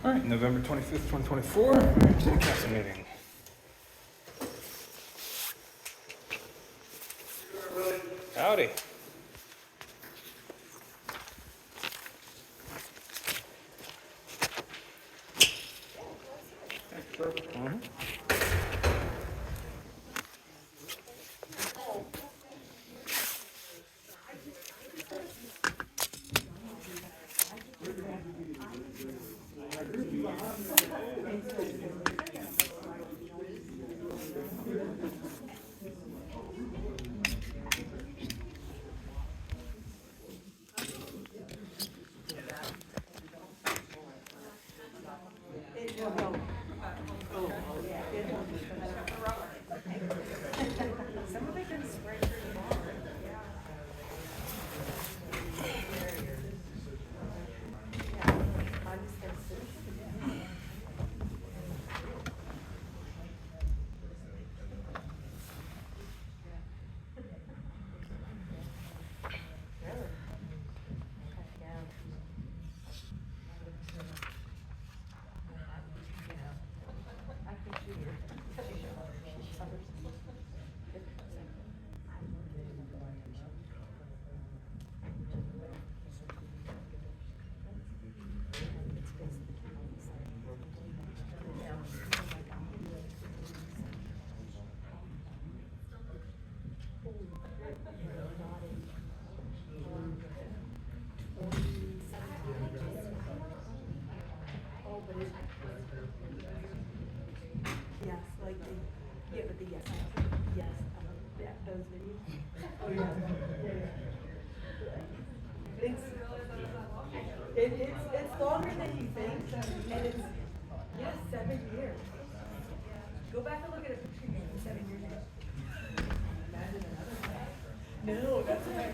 All right, November 25th, 2024, City Council meeting. Howdy. It's longer than you think, and it's, 7 years. Go back and look at a picture of 7 years ago. Imagine another time. No, that's right.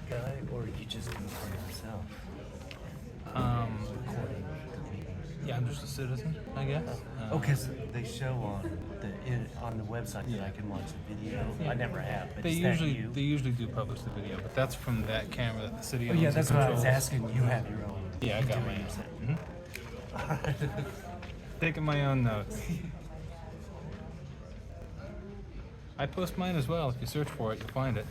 Guy, or you just do it for yourself? Yeah, I'm just a citizen, I guess. Because they show on the website that I can watch the video. I never have, but They is that usually you? they usually do publish the video, but that's from that camera that the city Oh owns. yeah, and that's what I was controls. asking. You have your own. Yeah, I You got do my it own. yourself. Taking my own notes. I post mine as well. If you search for it, you'll find it.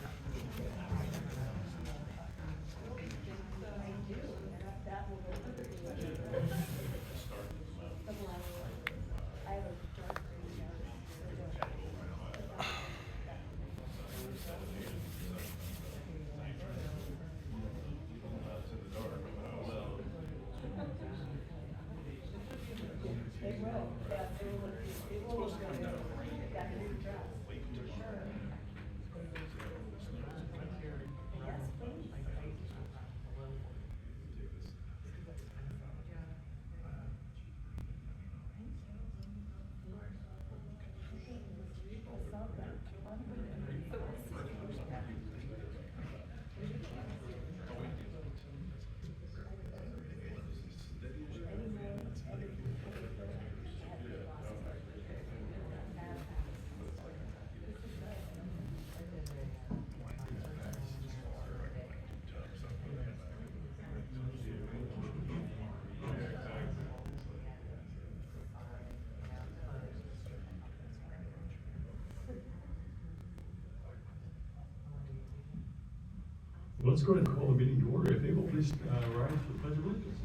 Let's go ahead and call the meeting to order. If able, please rise for the Pledge of Allegiance.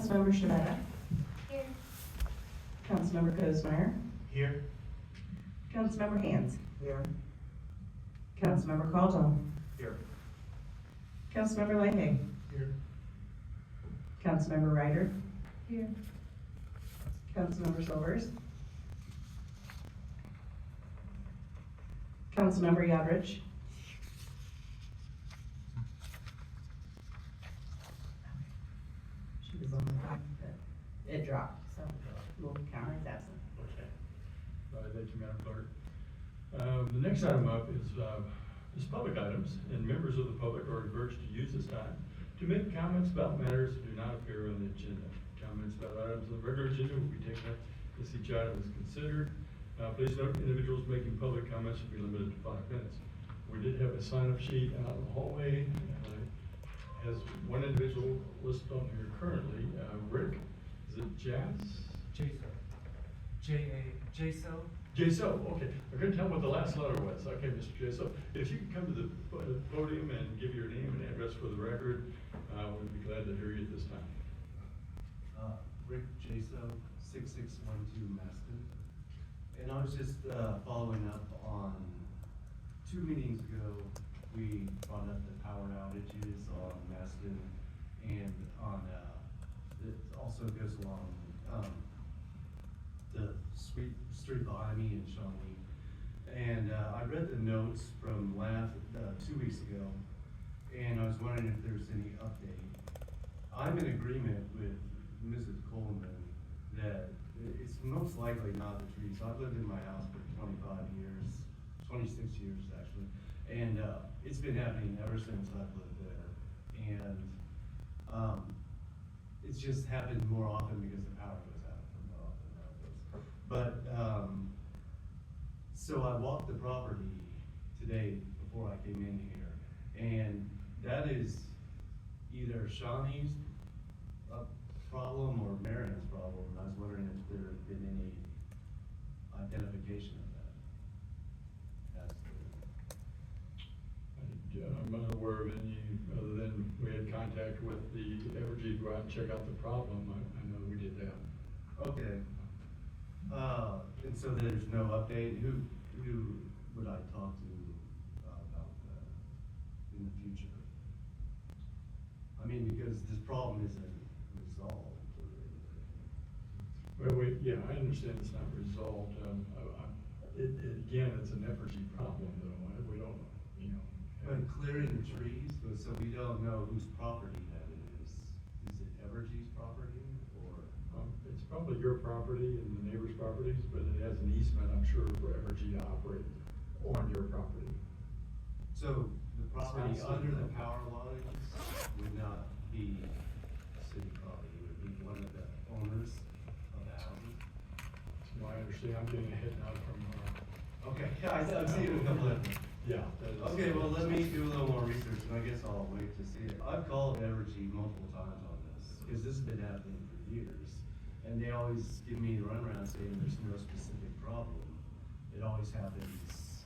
Councilmember Shabeta. Here. Councilmember Cosmeyer. Here. Councilmember Hands. Here. Councilmember Caldwell. Here. Councilmember Leahy. Here. Councilmember Ryder. Here. Councilmember Silvers. Councilmember Yodrich. She was on the phone, but it dropped, so we'll count her as absent. Okay. All right, thank you, Madam Clerk. The next item up is public items, and members of the public are encouraged to use this time to make comments about matters that do not appear on the agenda. Comments about items on the regular agenda will be taken up as each item is considered. Please note, individuals making public comments should be limited to 5 minutes. We did have a sign-up sheet out in the hallway, has one individual listed on here currently, Rick, is it Jazz? Jaso. Jaso? Jaso, okay. I couldn't tell what the last letter was. Okay, Mr. Jaso, if you could come to the podium and give your name and address for the record, we'd be glad to hear you at this time. Rick Jaso, 6612 Maston. And I was just following up on 2 meetings ago, we brought up the power outages on Maston and on, it also goes along, the street behind me in Shawnee. And I read the notes from 2 weeks ago, and I was wondering if there's any update. I'm in agreement with Mrs. Coleman that it's most likely not the trees. I've lived in my house for 25 years, 26 years actually, and it's been happening ever since I've lived there. And it's just happened more often because the power goes out more often nowadays. But so I walked the property today before I came in here, and that is either Shawnee's problem or Merriam's problem. I was wondering if there had been any identification of that. I'm unaware of any, other than we had contact with the Evergy to go out and check out the problem. I know we did that. Okay. And so there's no update. Who would I talk to about that in the future? I mean, because this problem isn't resolved. Well, yeah, I understand it's not resolved. Again, it's an Evergy problem though. We don't, you know. But clearing the trees, so we don't know whose property that is. Is it Evergy's property or? It's probably your property and the neighbor's properties, but it has an easement, I'm sure, for Evergy to operate on your property. So the property Sounds like under the that. power lines would not be city property, it would be one of the owners of the houses? From what I understand, I'm getting a hit now from, Okay, yeah, I'm seeing a couple of them. yeah. that is- Okay, well, let me do a little more research, and I guess I'll wait to see it. I've called Evergy multiple times on this, because this has been happening for years. And they always give me the runaround saying there's no specific problem. It always happens,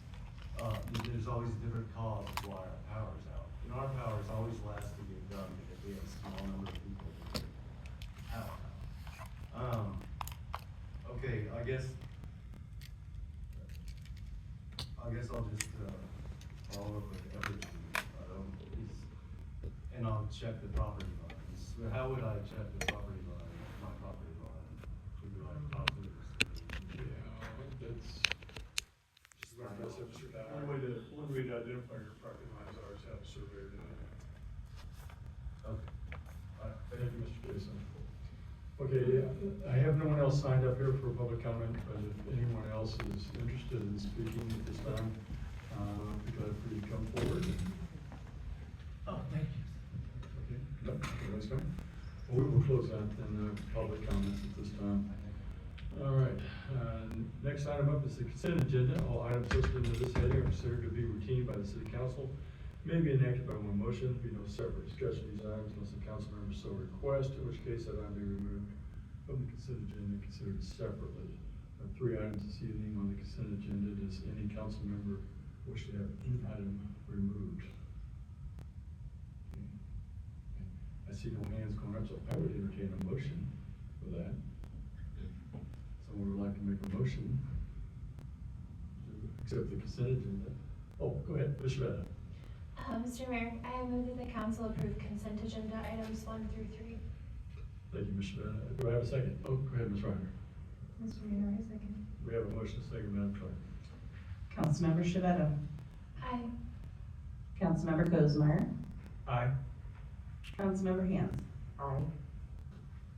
there's always a different cause why our power's out. And our power's always last to get done because we have a small number of people that get power out. Okay, I guess I'll just, follow up with Evergy. And I'll check the property lines. So how would I check the property line, my property line? Who do I talk to? Yeah, that's. One way to identify your property lines is always have a surveyor do it. Okay. All right. Thank you, Mr. Jason. Okay, I have no one else signed up here for public comment, but if anyone else is interested in speaking at this time, I'd be glad for you to come forward. Oh, thank you. Okay, yep, everybody's coming? Well, we will close out then, public comments at this time. All right, next item up is the consent agenda. All items listed under this heading are considered to be routine by the city council, may be enacted by one motion, be no separate discussion of these items unless the council member so request, in which case that item be removed from the consent agenda and considered separately. 3 items this evening on the consent agenda. Does any council member wish to have any item removed? Okay. I see no hands going up, so I would entertain a motion for that. Someone would like to make a motion to accept the consent agenda. Oh, go ahead, Ms. Shveta. Mr. Mayor, I move that the council approve consent agenda items 1 through 3. Thank you, Ms. Shveta. Do I have a second? Oh, go ahead, Ms. Ryder. Mr. Mayor, I second. We have a motion, second, Madam Clerk. Councilmember Shavetta. Aye. Councilmember Kozmeyer. Aye. Councilmember Hans. Aye.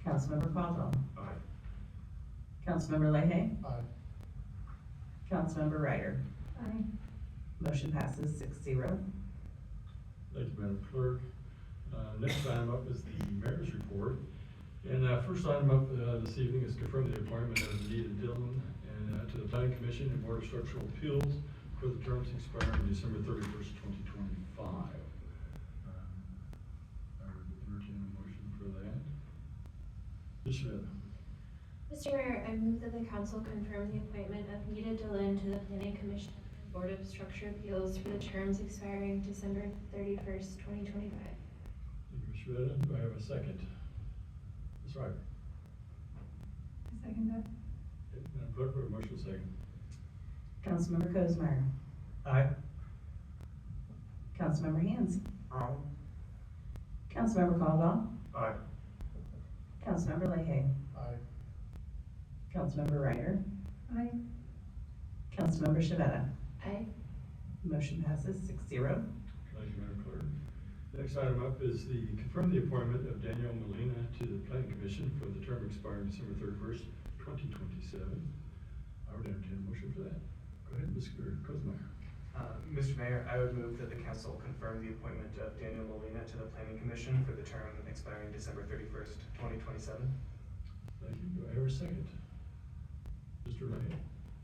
Councilmember Caldwell. Aye. Councilmember Leahy. Aye. Councilmember Ryder. Aye. Motion passes 6-0. Thank you, Madam Clerk. Next item up is the mayor's report. And first item up this evening is confirm the appointment of Anita Dillon to the Planning Commission and Board of Structural Appeals for the terms expiring December 31st, 2025. I would entertain a motion for that. Ms. Shveta. Mr. Mayor, I move that the council confirm the appointment of Nita Dillon to the Planning Commission and Board of Structure Appeals for the terms expiring December 31st, 2025. Thank you, Ms. Shveta. Do I have a second? Ms. Ryder. I second that. Okay, Madam Clerk, we have a motion second. Councilmember Kozmeyer. Aye. Councilmember Hans. Aye. Councilmember Caldwell. Aye. Councilmember Leahy. Aye. Councilmember Ryder. Aye. Councilmember Shavetta. Aye. Motion passes 6-0. Thank you, Madam Clerk. Next item up is the confirm the appointment of Daniel Molina to the Planning Commission for the term expiring December 31st, 2027. I would entertain a motion for that. Go ahead, Mr. Kozmeyer. Mr. Mayor, I would move that the council confirm the appointment of Daniel Molina to the Planning Commission for the term expiring December 31st, 2027. Thank you. Do I have a second? Mr. Ray?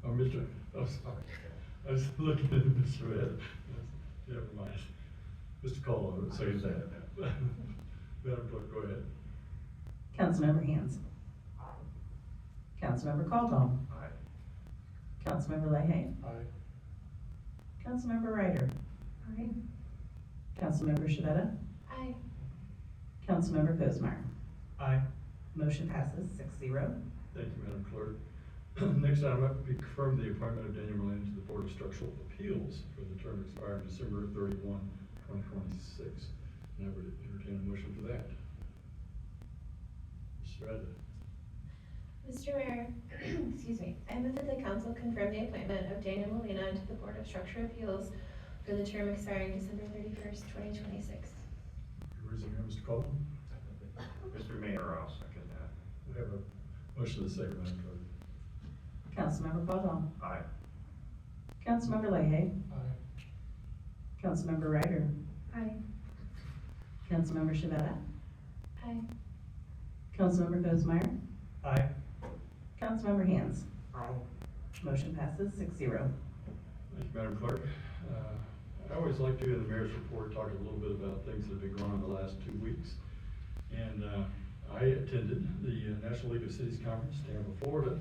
Oh, Mr. Oh, sorry. I was looking at Mr. Red. Never mind. Mr. Caldwell, second that. Madam Clerk, go ahead. Councilmember Hans. Councilmember Caldwell. Aye. Councilmember Leahy. Aye. Councilmember Ryder. Aye. Councilmember Shavetta. Aye. Councilmember Kozmeyer. Aye. Motion passes 6-0. Thank you, Madam Clerk. Next item up would be confirm the appointment of Daniel Molina to the Board of Structural Appeals for the term expiring December 31, 2026. And I would entertain a motion for that. Mr. Radley. Mr. Mayor, excuse me, I move that the council confirm the appointment of Daniel Molina to the Board of Structure Appeals for the term expiring December 31st, 2026. You're raising your hand, Mr. Caldwell? Mr. Mayor, I'll second that. We have a motion to second, Madam Clerk. Councilmember Caldwell. Aye. Councilmember Leahy. Aye. Councilmember Ryder. Aye. Councilmember Shavetta. Aye. Councilmember Kozmeyer. Aye. Councilmember Hans. Aye. Motion passes 6-0. Thank you, Madam Clerk. I always like to, in the mayor's report, talk a little bit about things that have been going on the last 2 weeks. And I attended the National League of Cities Conference, Tampa, Florida.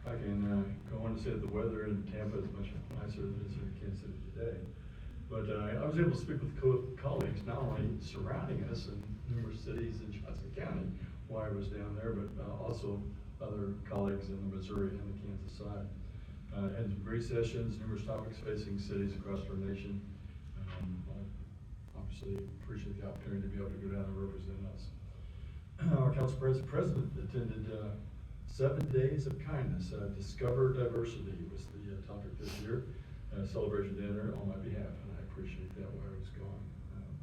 I can go on to say that the weather in Tampa is much nicer than it is in Kansas City today. But I was able to speak with colleagues not only surrounding us in numerous cities in Johnson County while I was down there, but also other colleagues in the Missouri and the Kansas side. Had some great sessions, numerous topics facing cities across our nation. Obviously appreciate the opportunity to be able to go down and represent us. Our council president attended 7 days of kindness. Discover Diversity was the topic this year. Celebration dinner on my behalf, and I appreciate that while I was gone.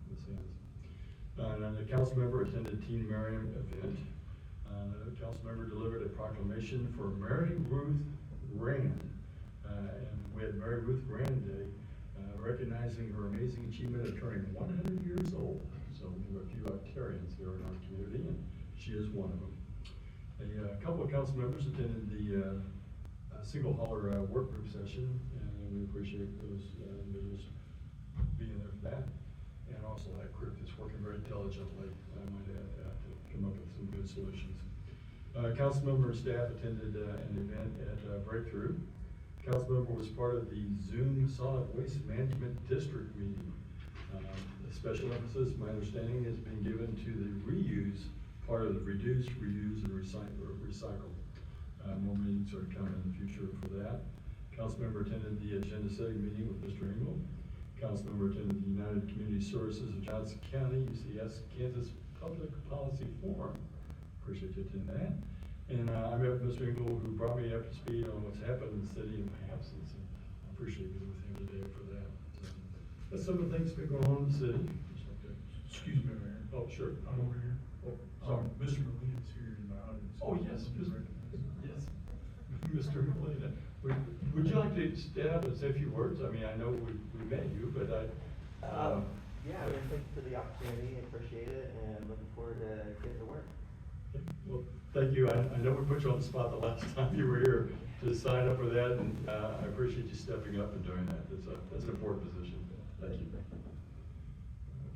Ms. Hans. And the council member attended Teen Merriam event. The council member delivered a proclamation for Mary Ruth Rand. And we had Mary Ruth Rand Day, recognizing her amazing achievement of turning 100 years old. So we have a few Octarians here in our community, and she is one of them. A couple of council members attended the single hauler work group session, and we appreciate those individuals being there for that. And also that group that's working very diligently, I might add, to come up with some good solutions. Council member and staff attended an event at Breakthrough. Council member was part of the Zoom Solid Waste Management District meeting. The special emphasis, my understanding, is being given to the reuse part of the reduce, reuse, and recycle. More meetings are coming in the future for that. Councilmember attended the agenda setting meeting with Mr. Engel. Councilmember attended the United Community Sources of Johnson County, UCS, Kansas Public Policy Forum. Appreciate you attending that. And I met with Mr. Engel, who brought me up to speed on what's happened in the city in my absence. And I appreciate being with him today for that. So that's some of the things that go on in the city. Excuse me, Mayor. Oh, sure. I'm over here. Oh, sorry. Mr. Molina's here in the audience. Oh, yes, He's Mr. recognized. Yes. Mr. Molina, would you like to stand up and say a few words? I mean, I know we met you, but Yeah, I mean, thank you for the opportunity, I appreciate it, and looking forward to getting to work. well, thank you. I know we put you on the spot the last time you were here to sign up for that, and I appreciate you stepping up and doing that. That's an important position. Thank you.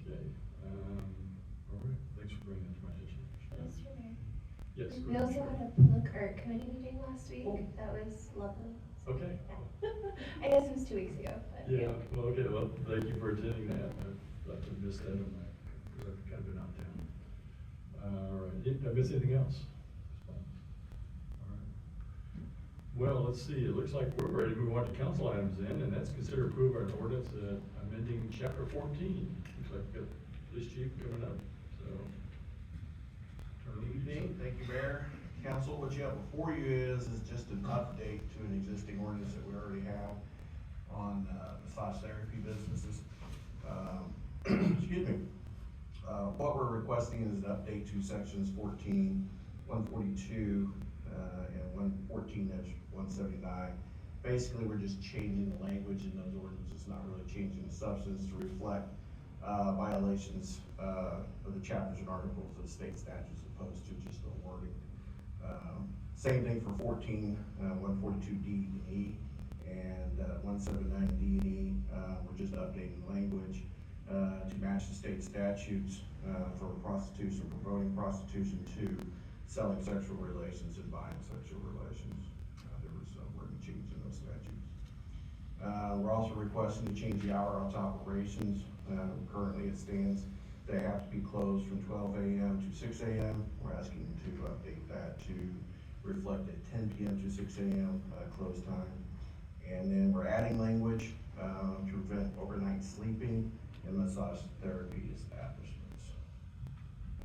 Okay. All right. Thanks for bringing that to my attention. Mr. Mayor. Yes. We also had a public art committee meeting last week. Oh. That was lovely. Okay. Yeah. I guess it was 2 weeks ago, but. Yeah, well, okay, well, thank you for attending that. I've missed that because I've kind of been out of town. All right, did I miss anything else? All right. Well, let's see, it looks like we're ready to move on to council items then, and that's consider approval of an ordinance amending chapter 14. Looks like we've got police chief coming up, so. Good evening, thank you, Mayor. Council, what you have before you is just an update to an existing ordinance that we already have on massage therapy businesses. Excuse me. What we're requesting is an update to sections 14, 142, and 114-179. Basically, we're just changing the language in those ordinances, not really changing the substance to reflect violations of the chapters and articles of the state statutes opposed to just the wording. Same thing for 14, 142D and E, and 179D and E. We're just updating the language to match the state statutes for prostitution, promoting prostitution to selling sexual relations and buying sexual relations. There was wording change in those statutes. We're also requesting to change the hour of operations. Currently it stands, they have to be closed from 12 a.m. to 6 a.m. We're asking to update that to reflect a 10 p.m. to 6 a.m. Close time. And then we're adding language to prevent overnight sleeping in massage therapy establishments.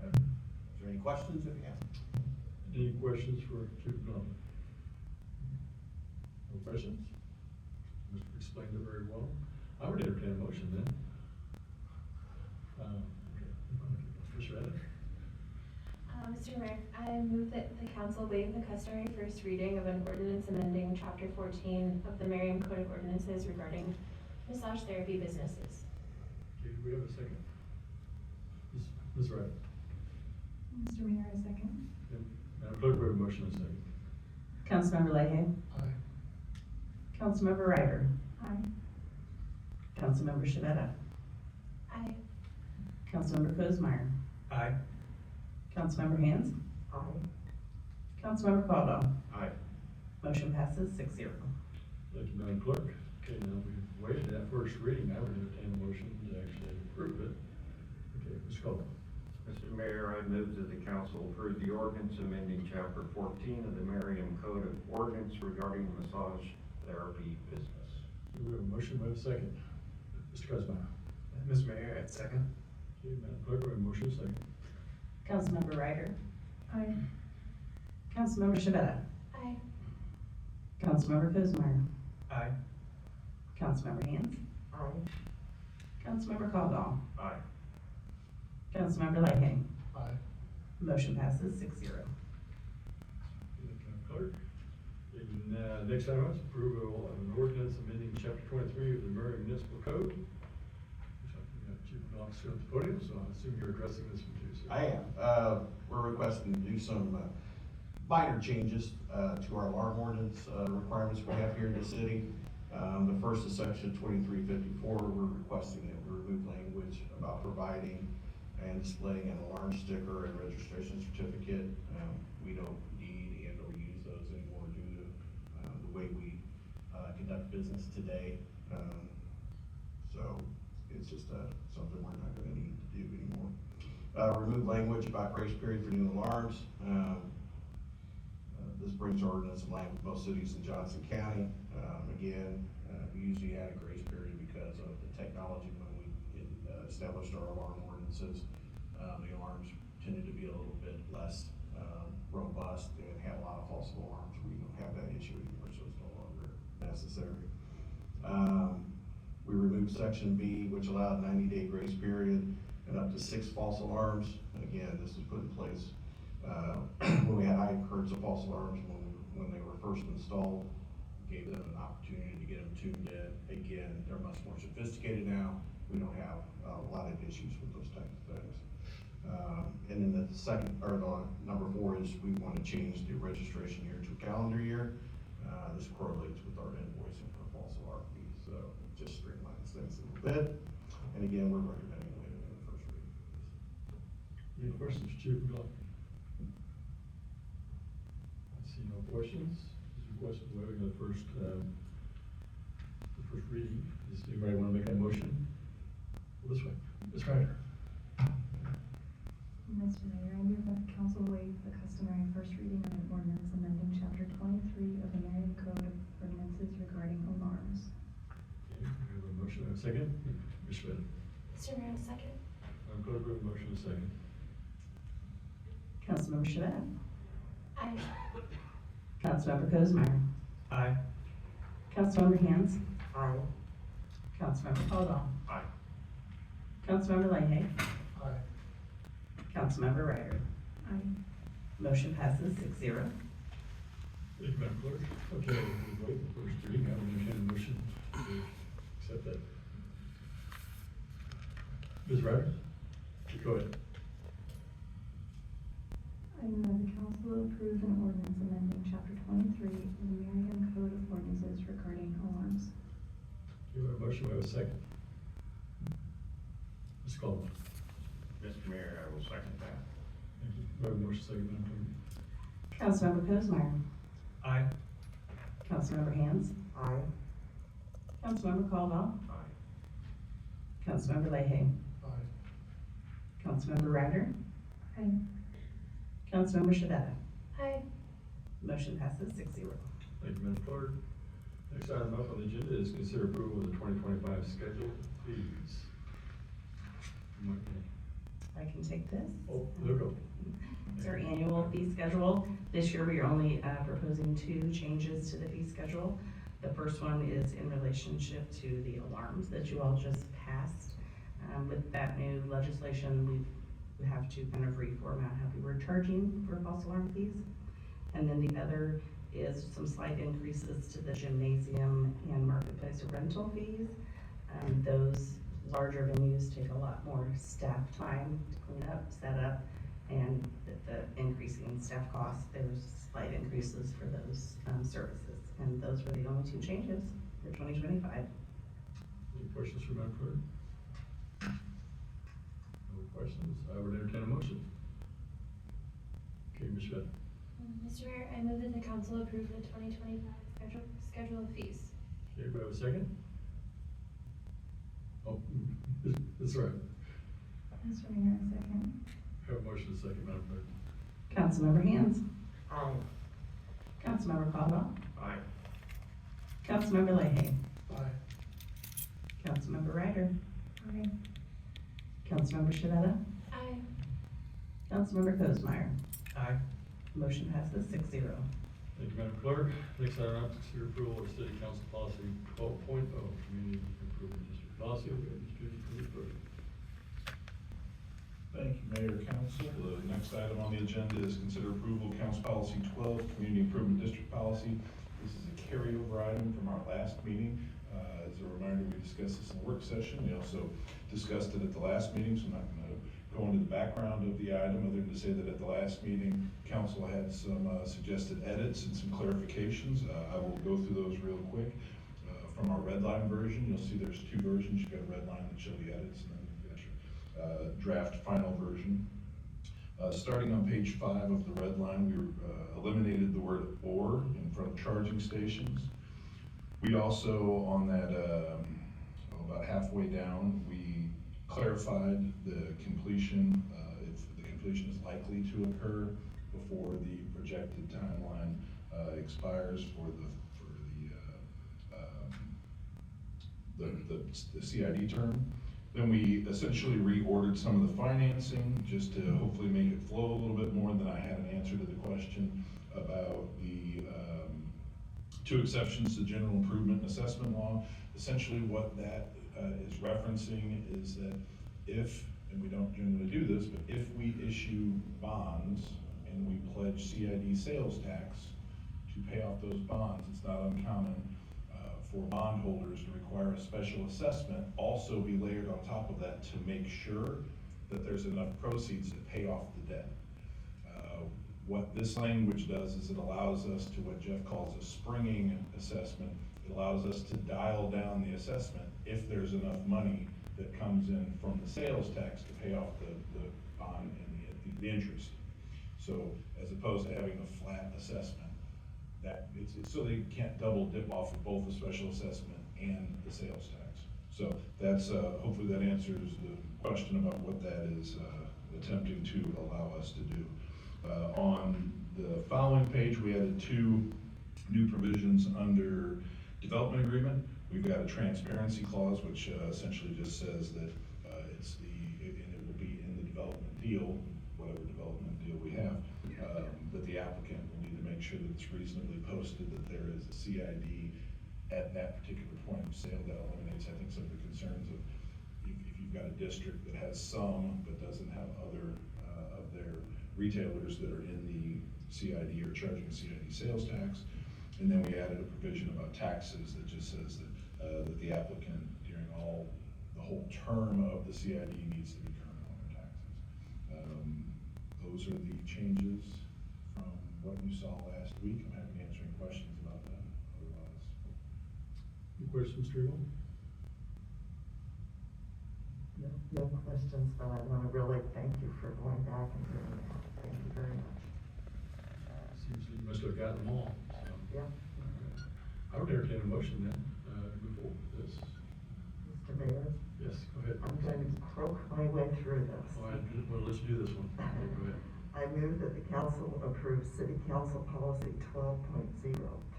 Is there any questions if you have? Any questions for Chief Miller? No questions? Mr. explained it very well. I would entertain a motion then. Okay. Ms. Shredder? Mr. Mayor, I move that the council waive the customary first reading of an ordinance amending chapter 14 of the Merriam Code of Ordinances regarding massage therapy businesses. Okay, do we have a second? Ms. Wright? Mr. Mayor, a second. Madam Clerk, we have a motion and a second. Councilmember Leahy? Aye. Councilmember Ryder? Aye. Councilmember Shavetta? Aye. Councilmember Kozmeyer? Aye. Councilmember Hans? Aye. Councilmember Caldwell? Aye. Motion passes 6-0. Thank you, Madam Clerk. Okay, now we've waived that first reading. I would entertain a motion to actually approve it. Okay, Mr. Caldwell. Mr. Mayor, I move that the council approve the ordinance amending chapter 14 of the Merriam Code of Ordinance regarding massage therapy business. We have a motion, we have a second. Mr. Cosmeyer. Mr. Mayor, at second. Okay, Madam Clerk, we have a motion, second. Councilmember Ryder? Aye. Councilmember Shavetta? Aye. Councilmember Kozmeyer? Aye. Councilmember Hans? Aye. Councilmember Caldwell? Aye. Councilmember Leahy? Aye. Motion passes 6-0. Thank you, Madam Clerk. And, next item is approval of an ordinance amending chapter 23 of the Merriam Municipal Code. Looks like we got Chief Officer at the podium, so I assume you're addressing this one too, sir. I am. We're requesting to do some minor changes to our alarm ordinance requirements we have here in the city. The first is section 2354. We're requesting that we remove language about providing and displaying an alarm sticker and registration certificate. We don't need and or use those anymore due to the way we conduct business today. So it's just something we're not going to Remove language about grace period for new alarms. This brings ordinance in line with most cities in Johnson County. Again, we usually add a grace period because of the technology when we established our alarm ordinances. The alarms tended to be a little bit less robust and had a lot of false alarms. We don't have that issue anymore, so it's no longer necessary. We removed section B, which allowed 90-day grace period and up to 6 false alarms. Again, this was put in place when we had high occurrence of false alarms when they were first installed. Gave them an opportunity to get them tuned in. Again, they're much more sophisticated now. We don't have a lot of issues with those types of things. And then the second, or the number 4 is we want to change the registration year to a calendar year. This correlates with our invoicing for false alarm fees, so it just streamlines things a little bit. And again, we're recommending waiving in the first reading. Any questions, Chief McLaughlin? I see no questions. Is there questions waiving the first reading? Does anybody want to make that motion? Well, this way. Ms. Ryder. Mr. Mayor, I move that the council waive the customary first reading of an ordinance amending chapter 23 of the Merriam Code of Ordinances regarding alarms. Okay, we have a motion and a second. Ms. Schmidt. Mr. Mayor, second. I'm going to have a motion and a second. Councilmember Shabbat. Aye. Councilmember Cosmeyer. Aye. Councilmember Hans. Aye. Councilmember Caldwell. Aye. Councilmember Leahy. Aye. Councilmember Ryder. Aye. Motion passes 6-0. Thank you, Madam Clerk. Okay, we'll wait the first reading. I will entertain a motion to accept that. Ms. Ryder? Go ahead. I move that the council approve an ordinance amending chapter 23 of the Merriam Code of Ordinances regarding alarms. You have a motion, we have a second. Ms. Caldwell. Mr. Mayor, I will second that. Thank you. We have a motion, second, Madam Clerk. Councilmember Cosmeyer. Aye. Councilmember Hans. Aye. Councilmember Caldwell. Aye. Councilmember Leahy. Aye. Councilmember Ryder. Aye. Councilmember Shabbat. Aye. Motion passes 6-0. Thank you, Madam Clerk. Next item up on the agenda is consider approval of the 2025 schedule fees. I can take this. Oh, there we go. It's our annual fee schedule. This year, we are only proposing 2 changes to the fee schedule. The first one is in relationship to the alarms that you all just passed. With that new legislation, we have to kind of reformat how we were charging for false alarm fees. And then the other is some slight increases to the gymnasium and marketplace rental fees. Those larger venues take a lot more staff time to clean up, set up, and the increasing staff costs, there's slight increases for those services. And those were the only 2 changes for 2025. Any questions for Madam Clerk? No questions. I would entertain a motion. Okay, Ms. Schmidt. Mr. Mayor, I move that the council approve the 2025 schedule of fees. Okay, do I have a second? Oh, that's right. Mr. Mayor, second. Have a motion and a second, Madam Clerk. Councilmember Hans. Aye. Councilmember Caldwell. Aye. Councilmember Leahy. Aye. Councilmember Ryder. Aye. Councilmember Shabbat. Aye. Councilmember Cosmeyer. Aye. Motion passes 6-0. Thank you, Madam Clerk. Next item up is consider approval of City Council Policy 12.0, Community Improvement District Policy. We have Mr. Clerk. Thank you, Mayor, Council. The next item on the agenda is consider approval of Council Policy 12, Community Improvement District Policy. This is a carryover item from our last meeting. As a reminder, we discussed this in the work session. We also discussed it at the last meeting, so I'm not going to go into the background of the item other than to say that at the last meeting, Council had some suggested edits and some clarifications. I will go through those real quick. From our red line version, you'll see there's 2 versions. You've got a red line that show the edits, and then you've got your draft final version. Starting on page 5 of the red line, we eliminated the word "or" in front of charging stations. We also, on that, about halfway down, we clarified the completion. It completion is likely to occur before the projected timeline expires for the CID term. Then we essentially reordered some of the financing just to hopefully make it flow a little bit more. Than I had an answer to the question about the two exceptions to general improvement and assessment law. Essentially what that is referencing is that if, and we don't generally do this, but if we issue bonds and we pledge CID sales tax to pay off those bonds, it's not uncommon for bondholders to require a special assessment also be layered on top of that to make sure that there's enough proceeds to pay off the debt. What this language does is it allows us to what Jeff calls a springing assessment. It allows us to dial down the assessment if there's enough money that comes in from the sales tax to pay off the bond and the interest. So as opposed to having a flat assessment, that it's so they can't double dip off of both the special assessment and the sales tax. So that's hopefully that answers the question about what that is attempting to allow us to do. On the following page, we added two new provisions under development agreement. We've got a transparency clause, which essentially just says that and it will be in the development deal, whatever development deal we have, that the applicant will need to make sure that it's reasonably posted that there is a CID at that particular point of sale. That eliminates, I think, some of the concerns of if you've got a district that has some but doesn't have other of their retailers that are in the CID or charging CID sales tax. And then we added a provision about taxes that just says that the applicant during the whole term of the CID needs to be current on their taxes. Those are the changes from what you saw last week. I'm happy to answer any questions about that. Otherwise, Any questions, Drew? No questions, but I want to really thank you for going back and doing that. Thank you very much. Seems like you must have gotten them all. So. Yeah. I would entertain a motion then to move forward with this. Mr. Mayor? Yes, go ahead. I'm going to croak my way through this. All right, well, let's do this one. Go ahead. I move that the council approve City Council Policy 12.0,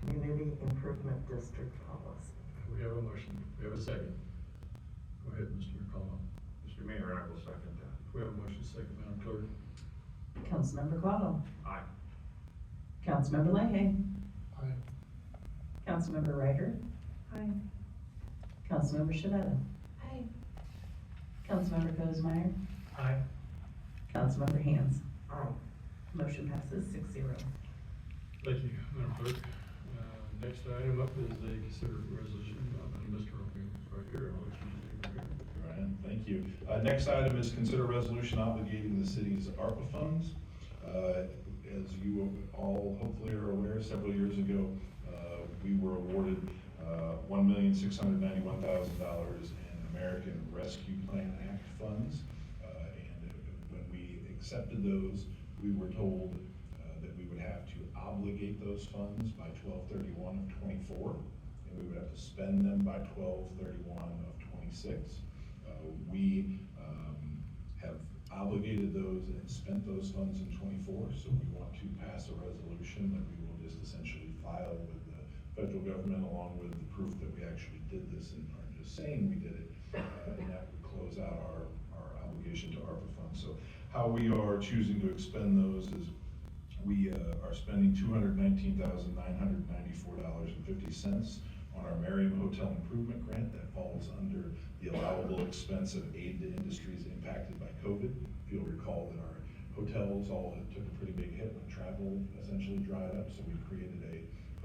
Community Improvement District Policy. We have a motion. We have a second. Go ahead, Mr. McCullough. Mr. Mayor, I will second that. We have a motion, second, Madam Clerk. Councilmember Quavo. Aye. Councilmember Leahy. Aye. Councilmember Ryder. Aye. Councilmember Shavetta. Aye. Councilmember Kozmeyer. Aye. Councilmember Hands. Aye. Motion passes 6-0. Thank you, Madam Clerk. Next item up is a considered resolution. Mr. Right here. I'll let you take it here. Ryan, thank you. Next item is consider resolution obligating the city's ARPA funds. As you all hopefully are aware, several years ago, we were awarded $1,691,000 in American Rescue Plan Act funds. And when we accepted those, we were told that we would have to obligate those funds by 12/31 of '24, and we would have to spend them by 12/31 of '26. We have obligated those and spent those funds in '24, so we want to pass a resolution that we will just essentially file with the federal government along with the proof that we actually did this and aren't just saying we did it, and that would close out our obligation to ARPA funds. So how we are choosing to expend those is we are spending $219,994.50 on our Merriam Hotel Improvement Grant that falls under the allowable expense of aid to industries impacted by COVID. If you'll recall that our hotels all took a pretty big hit when travel essentially dried up, so we created a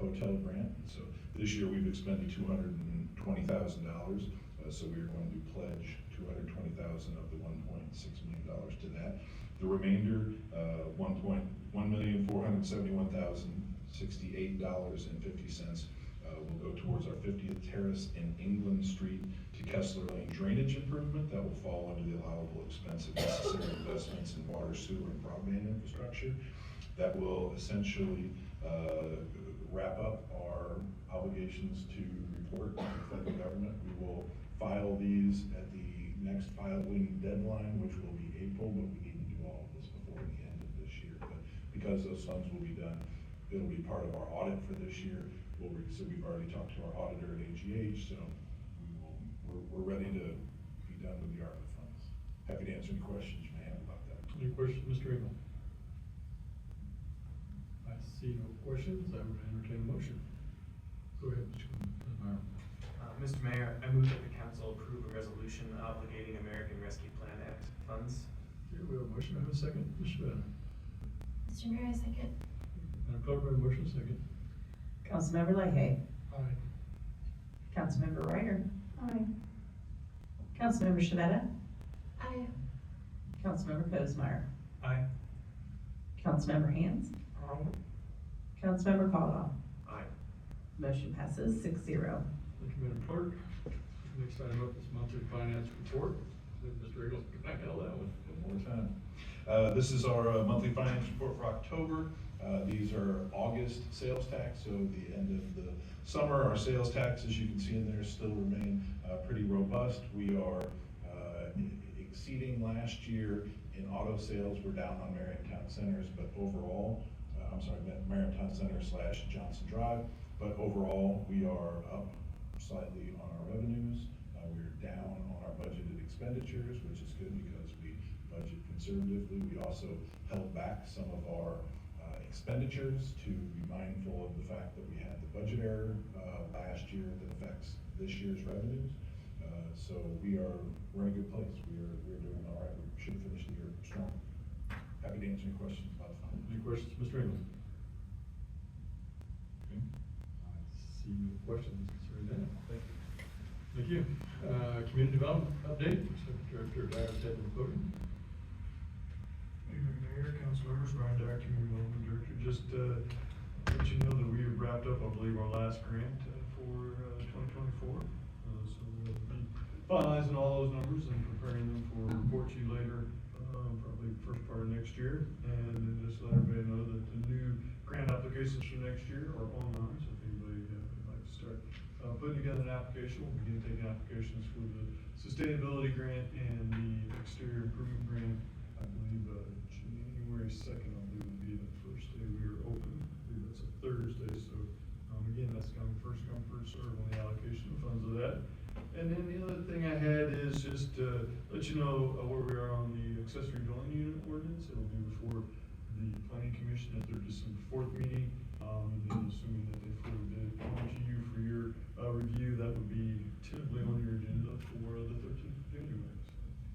hotel grant. So this year we've expended $220,000, so we are going to pledge $220,000 of the $1.6 million to that. The remainder, $1,471,068.50 will go towards our 50th Terrace and England Street to Kessler Lane drainage improvement. That will fall under the allowable expense of necessary investments in water, sewer, and broadband infrastructure. That will essentially wrap up our obligations to report to the federal government. We will file these at the next filing deadline, which will be April, but we need to do all of this before because those funds will be done, it'll be part of our audit for this year. So we've already talked to our auditor at AGH, so we're ready to be done with the ARPA funds. Happy to answer any questions you may have about that. Any questions, Mr. Engel? I see no questions. I would entertain a motion. Go ahead, Mr. Meyer. Mr. Mayor, I move that the council approve a resolution obligating American Rescue Plan Act funds. Okay, we have a motion. I have a second. Mr. Bennett. Mr. Mayor, I second. Madam Clerk, we have a motion, second. Councilmember Leahy. Aye. Councilmember Ryder. Aye. Councilmember Shavetta. Aye. Councilmember Cosmeyer. Aye. Councilmember Hands. Aye. Councilmember Caldwell. Aye. Motion passes 6-0. Thank you, Madam Clerk. Next item up is monthly finance report. Mr. Engel, can I handle that one? One more time. This is our monthly finance report for October. These are August sales tax, so the end of the summer, our sales tax, as you can see in there, still remain pretty robust. We are exceeding last year in auto sales. We're down on Merriam Town Centers, but overall, Merriam Town Center / Johnson Drive, but overall, we are up slightly on our revenues. We're down on our budgeted expenditures, which is good because we budget conservatively. We also held back some of our expenditures to be mindful of the fact that we had the budget error last year that affects this year's revenues. So we're in a good place. We're doing all right. We should finish the year strong. Happy to answer any questions about the fund. Any questions, Mr. Engel? Okay. I see no questions concerning that. Thank you. Thank you. Community development update. Secretary Director Dyer is at the podium. Mayor, council members, Brian Dyer, Community Development Director, just let you know that we have wrapped up, I believe, our last grant for 2024. So we'll be finalizing all those numbers and preparing them for report to you later, probably first part of next year. And then just let everybody know that the new grant applications for next year are online. So if anybody would like to start putting together an application, we'll begin taking applications for the sustainability grant and the exterior improvement grant. I believe January 2nd, I believe, will be the first day we are open. I believe that's a Thursday, so again, that's coming first come, first serve on the allocation of funds of that. And then the other thing I had is just let you know where we are on the accessory dwelling unit ordinance. It'll be before the planning commission at their December 4th meeting. And then assuming that they forwarded it on to you for your review, that would be tentatively on your agenda for the 13th of January.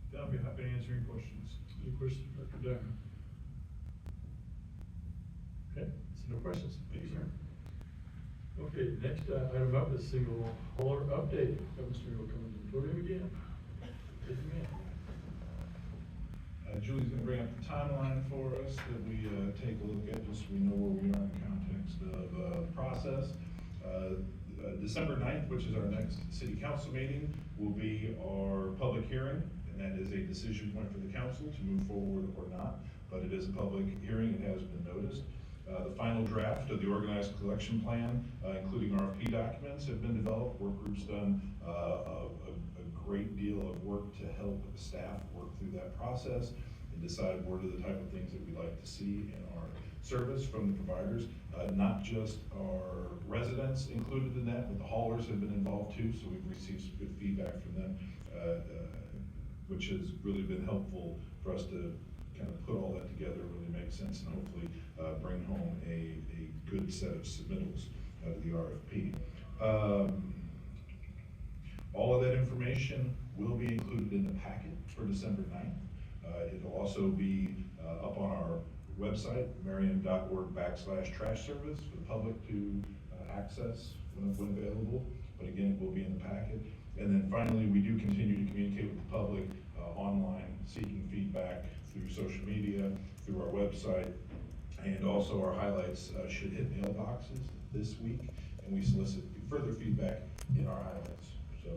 So I'll be happy to answer any questions. Any questions, Dr. Dyer? Okay, so no questions. Thank you, sir. Okay, next item up is single hauler update. Mr. Engel coming to the podium again. Yes, ma'am. Julie's going to bring up the timeline for us that we take a look at, just so we know where we are in the context of the process. December 9th, which is our next city council meeting, will be our public hearing, and that is a decision point for the council to move forward or not, but it is a public hearing. It has been noticed. The final draft of the organized collection plan, including RFP documents, have been developed. Work group's done a great deal of work to help the staff work through that process and decide what are the type of things that we like to see in our service from the providers. Not just our residents included in that, but the haulers have been involved too, so we've received some good feedback from them, which has really been helpful for us to kind of put all that together, really make sense, and hopefully bring home a good set of submittals out of the RFP. All of that information will be included in the packet for December 9th. It'll also be up on our website, merriam.org/trash service for the public to access when available. But again, it will be in the packet. And then finally, we do continue to communicate with the public online, seeking feedback through social media, through our website, and also our highlights should hit mailboxes this week, and we solicit further feedback in our highlights. So,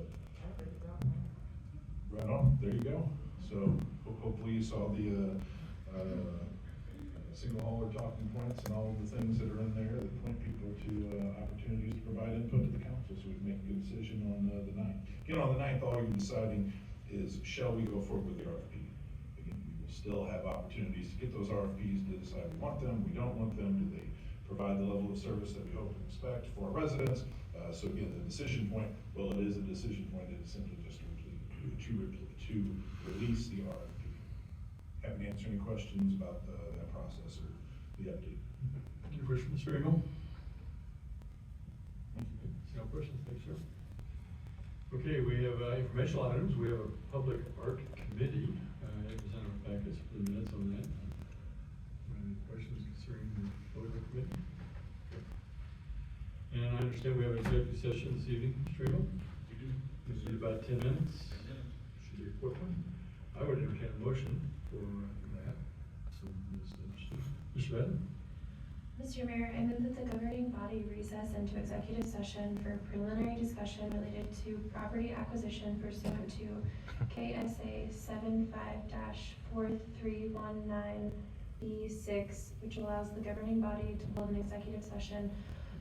right on, there you go. So hopefully you saw the single hauler talking points and all of the things that are in there that point people to opportunities to provide input to the council so we can make a good decision on the 9th. Again, on the 9th, all you're deciding is, shall we go forward with the RFP? Again, we will We still have opportunities to get those RFPs to decide we want them, we don't want them, do they provide the level of service that we hope and expect for our residents? So again, the decision point, well, it is a decision point, it is simply just to release the RFP. Happy to answer any questions about that process or the update. Any questions, Mr. Engel? No questions, thanks, sir. Okay, we have informational items. We have a public art committee. It was in our packets for the minutes on that. Any questions concerning the public committee? Okay. And I understand we have an executive session this evening, Mr. Engel? We do. This is about 10 minutes. Should be a quick one. I would entertain a motion for that. So, Mr. Madden? Mr. Mayor, I move that the governing body recess into executive session for preliminary discussion related to property acquisition pursuant to KSA 75-4319B6, which allows the governing body to hold an executive session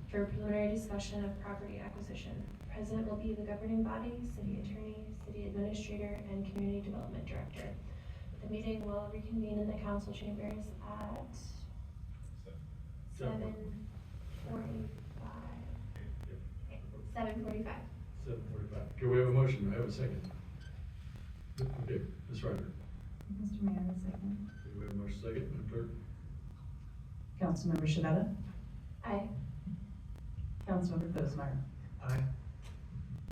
for preliminary discussion of property acquisition. Present will be the governing body, city attorney, city administrator, and community development director. The meeting will reconvene in the council chambers at 7:45. 7:45. 7:45. Okay, we have a motion. Do I have a second? Okay, Ms. Ryder. Mr. Mayor, a second. Okay, we have a motion second. Madam Clerk? Councilmember Shavetta? Aye. Councilmember Bozemeyer? Aye.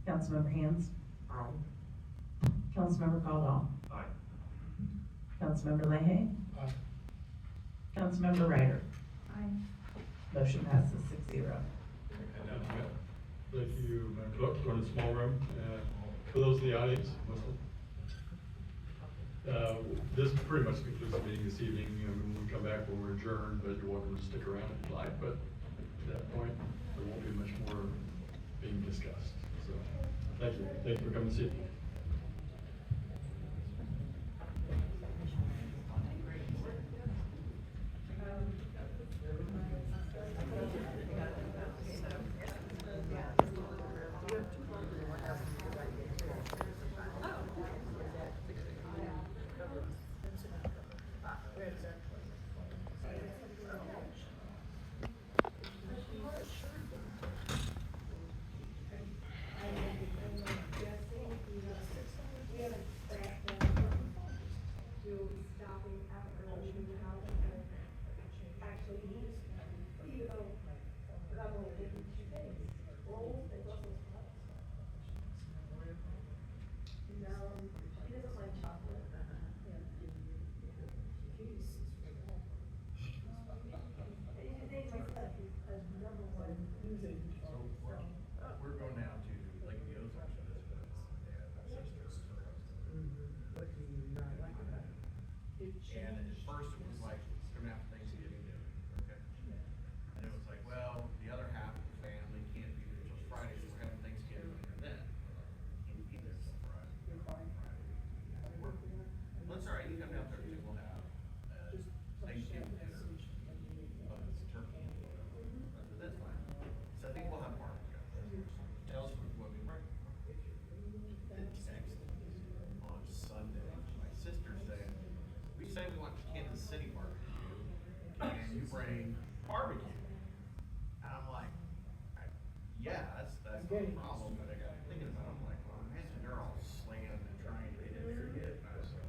Councilmember Hands? Aye. Councilmember Caldwell? Aye. Councilmember Leahy? Aye. Councilmember Ryder? Aye. Motion passes 6-0. Thank you, Madam Clerk. Go in the small room. For those in the audience, mostly. This pretty much concludes the meeting this evening. When we come back, we'll adjourn, but you're welcome to stick around if you'd like. But at that point, there won't be much more being discussed. So, thank you. Thank you for coming this evening. We're going now to Lake the Ozarks for this, but my sister's What do you not like about it? and at first it was like, it's coming after Thanksgiving dinner, okay? And it was like, well, the other half of the family can't be there till Friday, so we're having Thanksgiving and then. Can't be there till Friday. Well, it's all right, you come down Thursday, we'll have, Thanksgiving dinner, but it's turkey and whatever, that's fine. So I think we'll have barbecue. Tell us what we bring. Then text on Sunday, my sister said, we say we want Kansas City barbecue, and you bring barbecue. And I'm like, yeah, that's not a problem, but I got thinking about it, I'm like, well, imagine they're all slammed and trying to get in there yet. And I was like,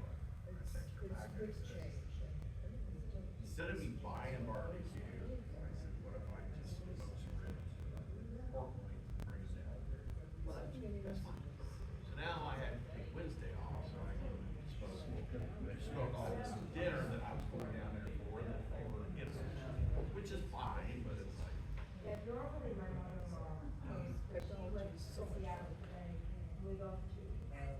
instead of me buying barbecue, I said, what if I just smoke some ribs, pork loin, and bring it down? Well, that's fine. So now I had to take Wednesday off, so I can smoke all this dinner that I was going down there for, that they were, you know, which is fine, but it's like. Yeah, normally my mother-in-law comes, but she went to Seattle today, and we go to, and,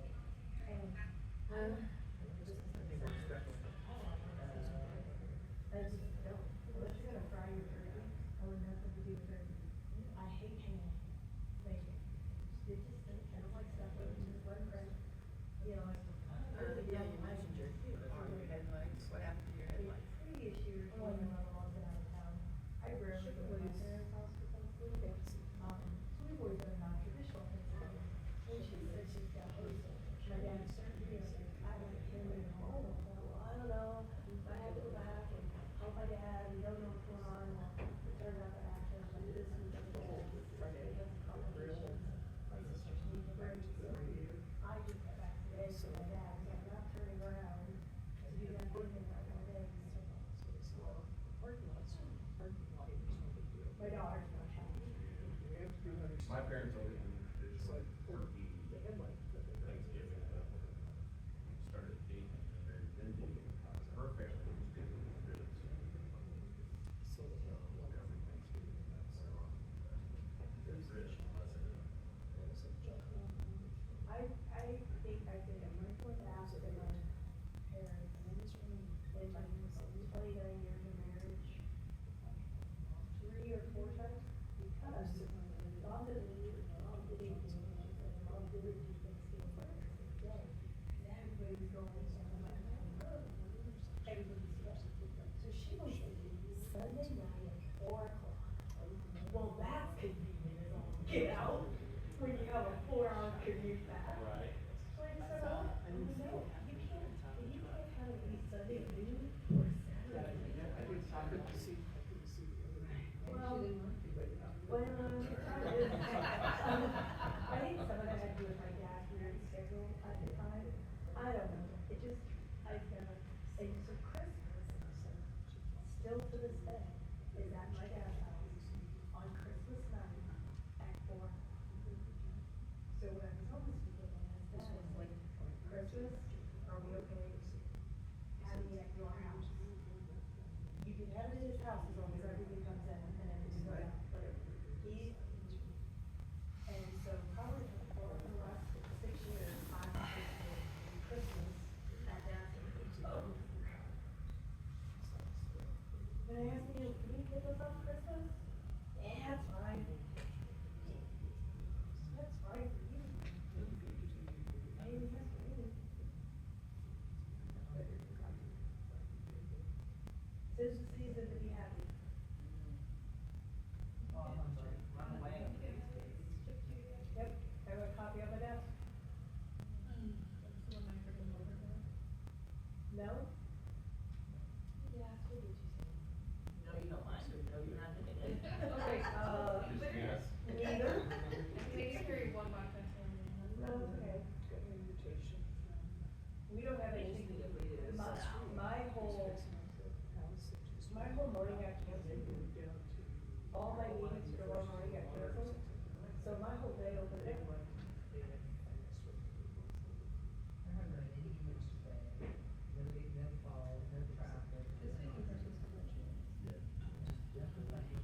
I just don't, unless you're gonna fry your turkey, I want nothing to do with turkey. I hate ham, bacon. It just, I don't like stuff with just one friend, you know, it's. Yeah, you mentioned your headlights. What happened to your headlights? Previous year, when my mom was out of town, I rarely go to my parents' house for Thanksgiving. So we've always done non-traditional Thanksgiving. And she said she's got, my dad, I don't Christmas, are we okay having it at your house? You can have it at his house as long as everybody comes in and everything goes out, but he, and so probably for the last 6 years, I've hosted Christmas at dad's house. Then I asked me, can you pick us up for Christmas? Yeah, that's fine. That's fine for you. Maybe that's for me. Tis the season to be happy. Yep, have a copy of it now? No? No, you don't mind. No, you're not doing it. Okay, Yes. neither. Maybe for one vodka. No, it's okay. We don't have anything, my whole morning got canceled. All my meetings for one morning got canceled, so my whole day over there.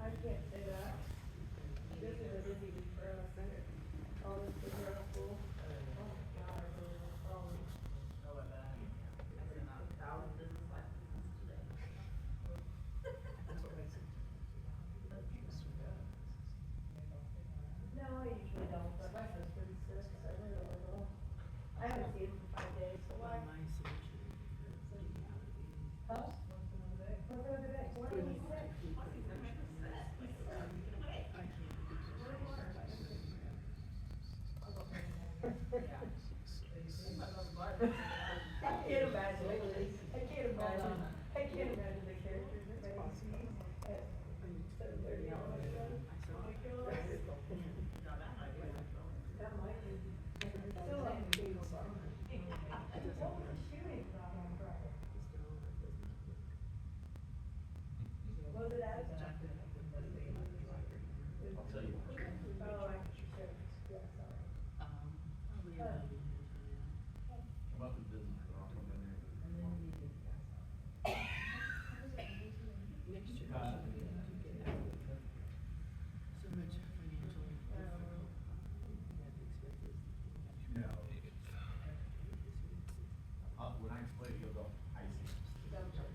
I can't say that. This is a busy week for us. All this is real cool. Oh my God, I really have problems. No, I usually don't, but my sister's sick, so I really don't know. I haven't seen him for 5 days, so why? Huh? What's another day? Why are you sick? I can't imagine, I can't imagine the characters that they see at 7:30 on my show. Oh my God. That might be. Still on the table. What was the shooting about on Friday? Was it at? I'll tell you. Oh, I should, yeah, sorry. Come up and visit, I'll come in there. When I explain, you'll go, I see.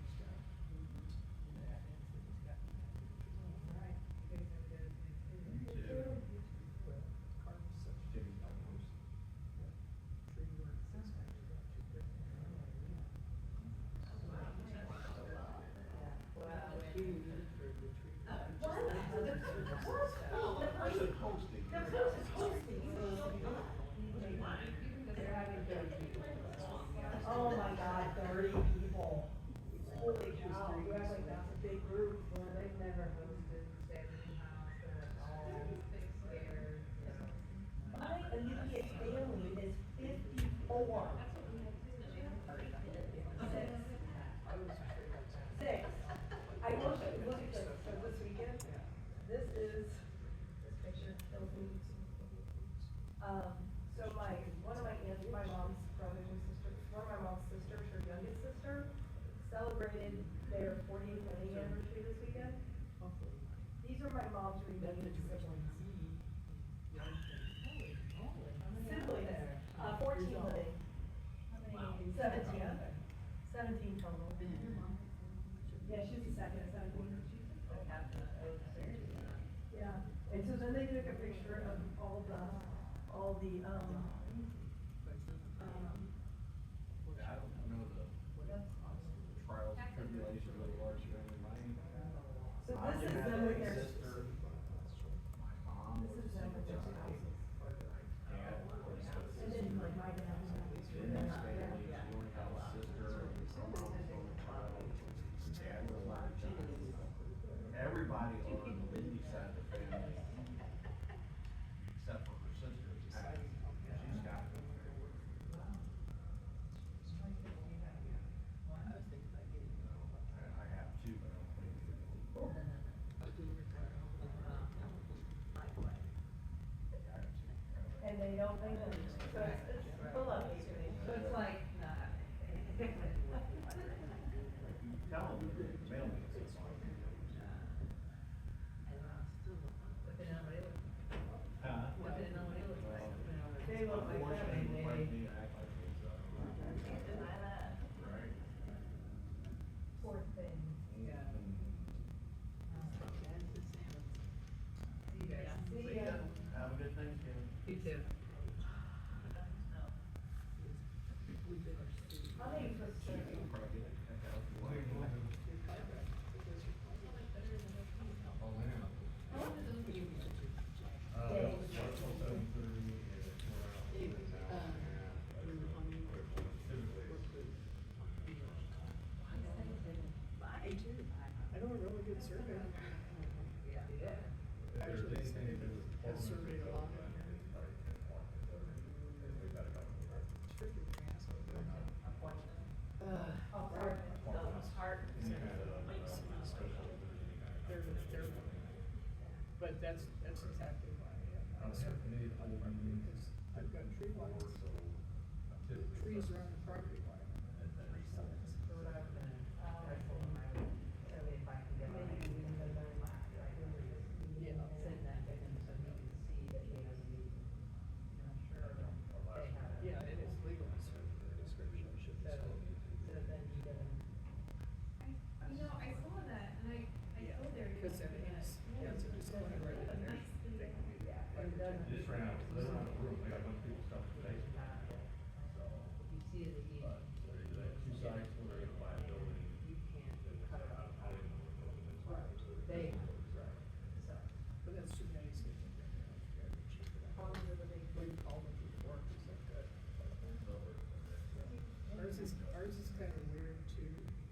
Oh my God, 30 people. Holy cow, you act like that's a big group. Well, they've never hosted my immediate family is 54. Six. I look at this, so this weekend, this is, this picture kills me. So one of my aunts, my mom's brothers and sisters, one of my mom's sisters, her youngest sister, celebrated their 40th wedding anniversary this weekend. These are my mom's remaining siblings. Siblings, 14 living. 17 total. Yeah, she's the second at 17. Yeah, and so then they took a picture of all the I don't know the trials and tribulations of the large family money. so this is them with their, Sister, my mom. this is them with their spouses. Dad, of course, And then like my dad. in his family, he only had a sister, some mom was only child, dad was not a child. Everybody on the Lindy side of the family, except for her sister, she's got it. I have two, but I don't think And they don't think that, so it's full of, so it's like, surveyed. Yeah. Actually, they surveyed a lot down here. But that's exactly why I have because I've got tree lines, trees around the property line. Yeah, it is legal to serve the description. You know, I saw that and I told her. Because that is, that's a disclaimer right in there. Just ran out, they don't have room, they got a bunch of people stuck in the basement. So, but there's two sites where they're gonna liability. But that's too many. So what do you call them before? Is that good? Ours is kind of weird too,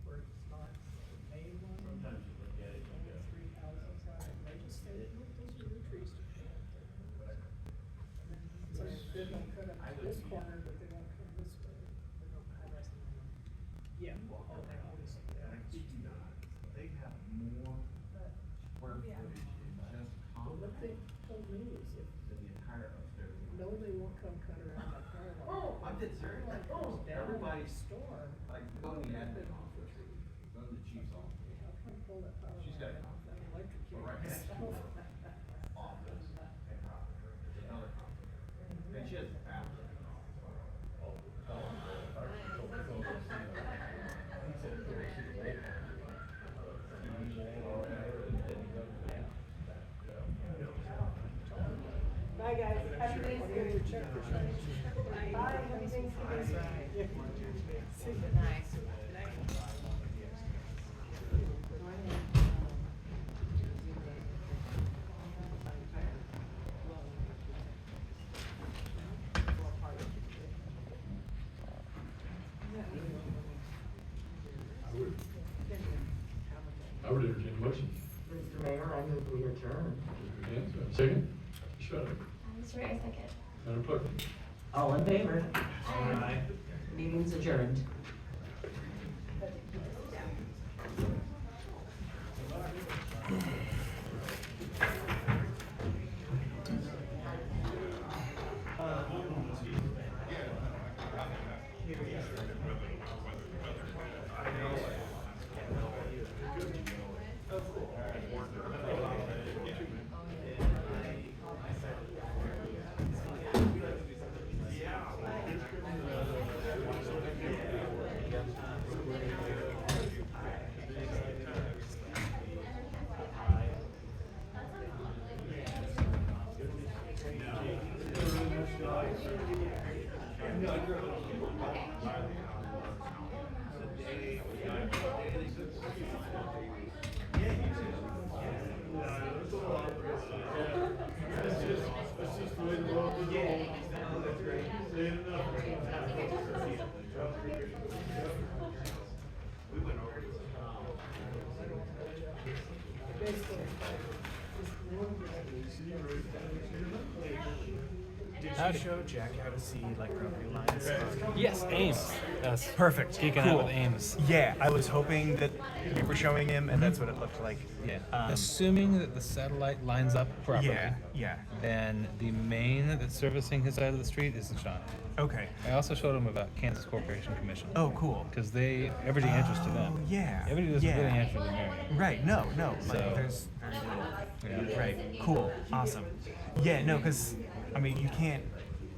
where it's not the main one. Sometimes you look at it, you Only go, 3 houses on it, and I just said, look, those are your trees to plant there. So they don't cut up this corner, but they won't come this way. Yeah. They have more square footage in just Well, what they told me is if, than the entire upstairs. no, they won't come cut around that power line. Oh, I'm dead serious. Power line comes down in Everybody's the storm. like, go in the admin office, go in the chief's office. How can I pull that power She's got line off that electric Well, right next to myself? office and there's another conference. And she has a bathroom. Bye, guys. Happy Thanksgiving. Bye, happy Thanksgiving. Nice. I would entertain a motion. Mr. Mayor, I move we adjourn. Second? Shut up. Mr. Ray, second. Madam Clerk. All in favor? Aye. Meeting's adjourned. Did you show Jack how to see like property lines? Yes, Ames. That's Perfect. geeking Cool. out with Ames. Yeah, I was hoping that we were showing him, and that's what it looked like. Yeah. Um, Assuming that the satellite lines up properly. Yeah. Then the main that's servicing his side of the street is the Shawnee. Okay. I also showed him about Kansas Corporation Commission. Oh, cool. Because everybody answers to them. Yeah. Everybody doesn't yeah. really answer to Merriam. Right. No. Like, So- there's very little. Yeah. Right. Cool. Awesome. Yeah. No, because I mean, you can't.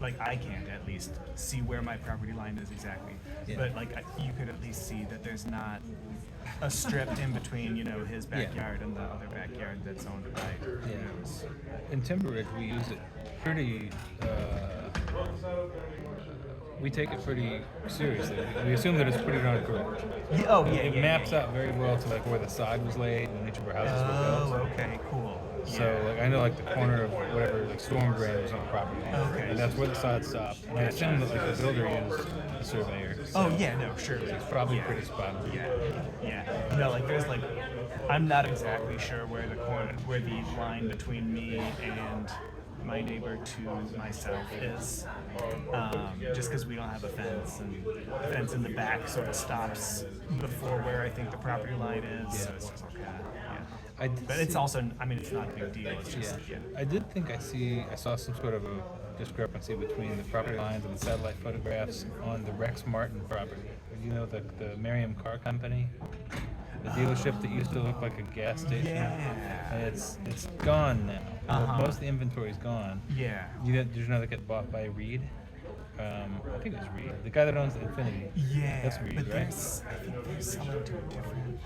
Like I can't at least see where my property line is exactly, Yeah. but like you could at least see that there's not a strip in between, his backyard and the other backyard that's owned by. Yeah. In Timber Ridge, we use it pretty. We take it pretty seriously. We assume that it's pretty darn correct. Oh yeah. It yeah, maps yeah, out very well to like where the side was laid and each of our houses would go. Oh, okay, cool. So like I know like the corner of whatever like storm drain was on the property line, Okay. and that's where the sod stopped. And I assume that like the builder used a surveyor. Oh so yeah, no, sure. it's probably pretty spot on. Yeah. No, like there's like, I'm not exactly sure where the line between me and my neighbor to my south is, just because we don't have a fence, and the fence in the back sort of stops before where I think the property line is. So it's just okay. Yeah. But it's also, I mean, it's not a big deal. It's just I did think I saw some sort of a discrepancy between the property lines and the satellite photographs on the Rex Martin property. You know, the Merriam car company, the dealership that used to look like a gas station. Yeah. And it's gone now. Most of the inventory's gone. Yeah. Did you know that got bought by Reed? I think it was Reed, the guy that owns Infinity. Yeah. That's Reed, but right? I think they're selling to a different.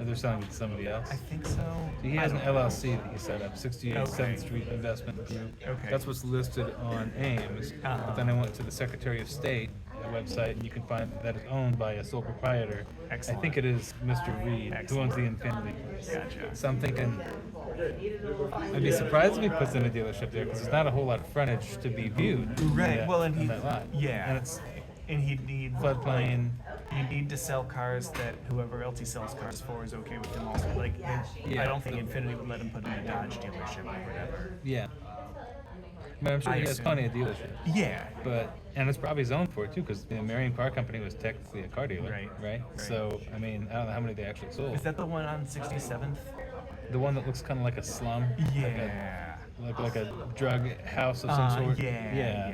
Or they're selling it to somebody else. I think so. He has an LLC that he set up, 68 7th Street Investment Group. Okay. That's what's listed on Ames. But then I went to the Secretary of State website, and you can find that it's owned by a sole proprietor. Excellent. I think it is Mr. Reed, who owns the Infinity. Gotcha. So I'm thinking, I'd be surprised if he puts in a dealership there, because there's not a whole lot of frontage to be viewed. Right. Well, and on that lot. yeah. And it's And he'd need floodplain. You need to sell cars that whoever else he sells cars for is okay with him also. Like, I don't think Infinity would let him put in a Dodge dealership or whatever. Yeah. But I'm sure he has plenty of dealerships. Yeah. And it's probably zoned for it too, because the Merriam Car Company was technically a car dealer. Right. So, I mean, I don't know how many they actually sold. Is that the one on 67th? The one that looks kind of like a slum? Yeah. Like a drug house of some sort? Yeah.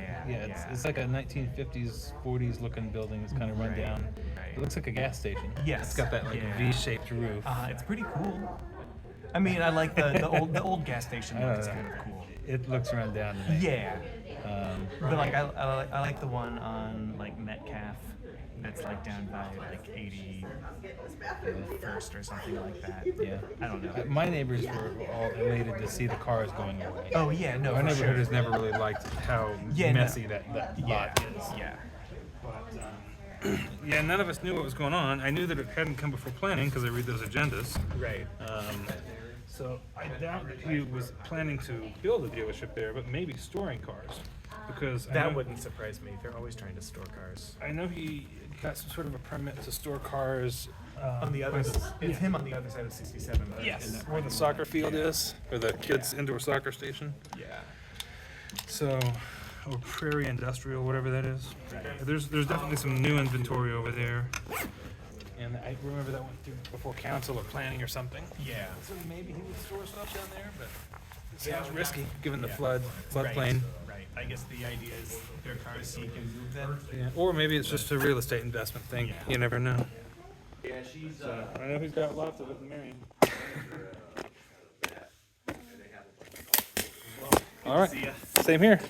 It's like a 1950s, 40s looking building. It's kind of run down. It looks like a gas station. Yes. It's got that like V-shaped roof. It's pretty cool. I mean, I like the old gas station look is kind of cool. It looks run down to me. Yeah. But like I like the one on like Metcalf that's like down by like 81st or something like that. Yeah. I don't know. My neighbors were all elated to see the cars going away. Oh yeah, no. Our for neighborhood sure. has never really liked how messy that lot is. Yeah. Yeah, none of us knew what was going on. I knew that it hadn't come before planning because I read those agendas. Right. So I doubt that he was planning to build a dealership there, but maybe storing cars. Because That wouldn't surprise me. They're always trying to store cars. I know he got some sort of a permit to store cars. On the other side, it's him on the other side of 67. Yes, where the soccer field is, or the kids' indoor soccer station. Yeah. So, or Prairie Industrial, whatever that is. There's definitely some new inventory over there. And I remember that went through before council or planning or something. Yeah. So maybe he would store stuff down there, but it sounds risky given the floodplain. Right. I guess the idea is their cars so you can move them. Yeah. Or maybe it's just a real estate investment thing. Yeah. You never know. Yeah, she's, I know he's got lots of it in Merriam. All right. Same here.